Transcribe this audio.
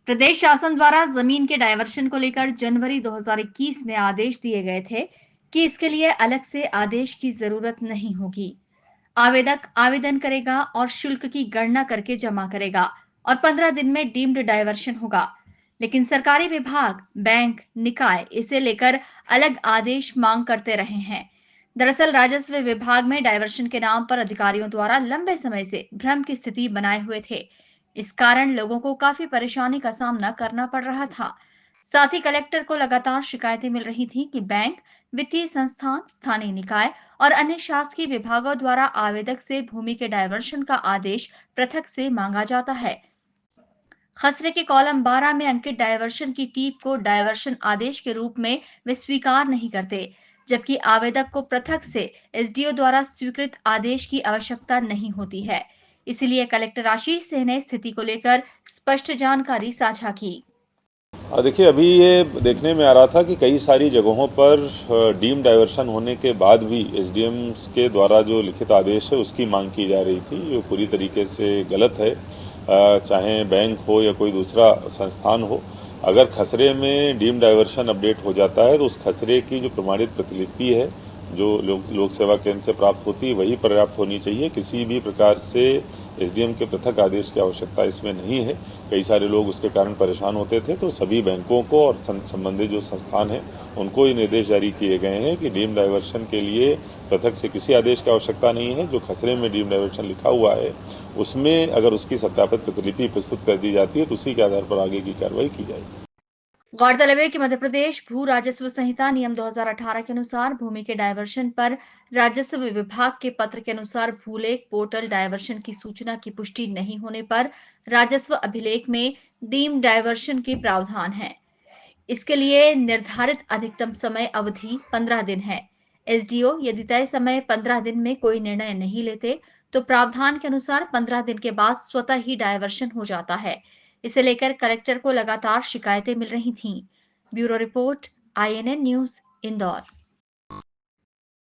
प्रदेश शासन द्वारा जमीन के डायवर्शन को लेकर जनवरी 2021 में आदेश दिए गए थे कि इसके लिए अलग से आदेश की जरूरत नहीं होगी। आवेदक आवेदन करेगा और शुल्क की गणना करके जमा करेगा और 15 दिन में डीम्ड डायवर्शन होगा। लेकिन सरकारी विभाग, बैंक, निकाय इसे लेकर अलग आदेश मांग करते रहे हैं। दरअसल राजस्व विभाग में डायवर्शन के नाम पर अधिकारियों द्वारा लंबे समय से भ्रम की स्थिति बनाए हुए थे। इस कारण लोगों को काफी परेशानी का सामना करना पड़ रहा था। साथ ही कलेक्टर को लगातार शिकायतें मिल रही थी कि बैंक, वित्तीय संस्थान, स्थानीय निकाय और अन्य शासकीय विभागों द्वारा आवेदक से भूमि के डायवर्शन का आदेश पृथक से मांगा जाता है। खसरे के कॉलम 12 में अंकित डायवर्शन की टीप को डायवर्शन आदेश के रूप में वे स्वीकार नहीं करते, जबकि आवेदक को पृथक से एसडीओ द्वारा स्वीकृत आदेश की आवश्यकता नहीं होती है। इसलिए कलेक्टर आशीष सिंह ने स्थिति को लेकर स्पष्ट जानकारी साझा की। देखिए, अभी ये देखने में आ रहा था कि कई सारी जगहों पर डीम डाइवर्शन होने के बाद भी एसडीएम्स के द्वारा जो लिखित आदेश है उसकी मांग की जा रही थी, जो पूरी तरीके से गलत है। चाहे बैंक हो या कोई दूसरा संस्थान हो, अगर खसरे में डीम डाइवर्शन अपडेट हो जाता है तो उस खसरे की जो प्रमाणित प्रतिलिपि है जो लोक सेवा केंद्र से प्राप्त होती है वही पर्याप्त होनी चाहिए। किसी भी प्रकार से एसडीएम के पृथक आदेश की आवश्यकता इसमें नहीं है। कई सारे लोग उसके कारण परेशान होते थे, तो सभी बैंकों को और संबंधित जो संस्थान हैं उनको ये निर्देश जारी किए गए हैं कि डीम डाइवर्शन के लिए पृथक से किसी आदेश की आवश्यकता नहीं है। जो खसरे में डीम डाइवर्शन लिखा हुआ है उसमें अगर उसकी सत्यापित प्रतिलिपि प्रस्तुत कर दी जाती है तो उसी के आधार पर आगे की कार्रवाई की जाएगी। गौरतलब है कि मध्य प्रदेश भू राजस्व संहिता नियम 2018 के अनुसार भूमि के डायवर्शन पर राजस्व विभाग के पत्र के अनुसार भूलेख पोर्टल डायवर्शन की सूचना की पुष्टि नहीं होने पर राजस्व अभिलेख में डीम डायवर्शन के प्रावधान है। इसके लिए निर्धारित अधिकतम समय अवधि 15 दिन है। एसडीओ यदि तय समय 15 दिन में कोई निर्णय नहीं लेते तो प्रावधान के अनुसार 15 दिन के बाद स्वतः ही डायवर्शन हो जाता है। इसे लेकर कलेक्टर को लगातार शिकायतें मिल रही थीं। Bureau report, INN news, Indore.